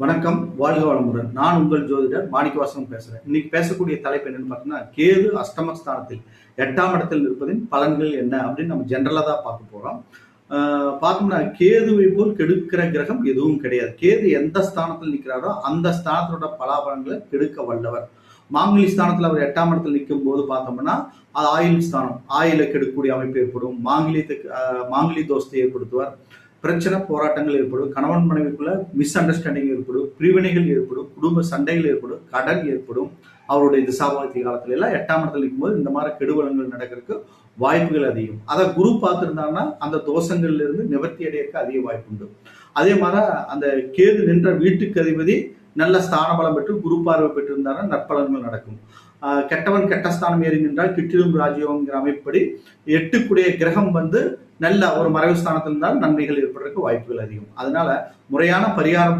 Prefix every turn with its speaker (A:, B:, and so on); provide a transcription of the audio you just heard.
A: வணக்கம், வாழ்க வளமுடன். நான் உங்கள் ஜோதிடர் மாணிக்கவாசகம் பேசுறேன். இன்னைக்கு பேசக்கூடிய தலைப்பு என்னன்னு பார்த்தீங்கன்னா, கேது அஷ்டமஸ்தானத்தில் 8ஆம் இடத்தில் இருப்பதின் பலன்கள் என்ன அப்படின்னு நம்ம ஜென்ரலா தான் பார்க்க போறோம். பார்த்தோம்னா கேதுவை போல் கெடுக்கிற கிரகம் எதுவும் கிடையாது. கேது எந்த ஸ்தானத்தில் நிற்கிறாரோ அந்த ஸ்தானத்தோட பலாபலன்களை கெடுக்க வல்லவர். மாங்கலி ஸ்தானத்தில் அவர் 8ஆம் இடத்தில் நிற்கும் போது பார்த்தோம்னா அது ஆயுள் ஸ்தானம், ஆயுளை கெடுக்கக்கூடிய அமைப்பு ஏற்படும். மாங்கிலி தோஷத்தை ஏற்படுத்துவார். பிரச்சனை போராட்டங்கள் ஏற்படும், கணவன் மனைவிக்குள்ள மிஸ் அண்டர்ஸ்டாண்டிங் ஏற்படும், பிரிவினைகள் ஏற்படும், குடும்ப சண்டைகள் ஏற்படும், கடன் ஏற்படும். அவருடைய திசாபாத்தி காலத்துல எல்லாம் 8ஆம் இடத்துல இருக்கும்போது இந்த மாதிரி கெடுவலங்கள் நடக்கிறதுக்கு வாய்ப்புகள் அதிகம். அதை குரு பார்த்துருந்தாங்கன்னா அந்த தோஷங்கள்ல இருந்து நிவர்த்தி அடையறதுக்கு அதிக வாய்ப்பு உண்டு. அதே மாதிரி அந்த கேது நின்ற வீட்டுக்கு அதிபதி நல்ல ஸ்தான பலம் பெற்று குரு பார்வை பெற்றிருந்தாங்கன்னா நற்பலன்கள் நடக்கும். கெட்டவன் கெட்டஸ்தானம் ஏறி நின்றால் கிட்டிலும் ராஜ்யோங்கிற அமைப்படி 8க்குடைய கிரகம் நல்ல ஒரு மறைவு ஸ்தானத்தில் இருந்தால் நன்மைகள் ஏற்படுறதுக்கு வாய்ப்புகள் அதிகம். அதனால முறையான பரிகாரம்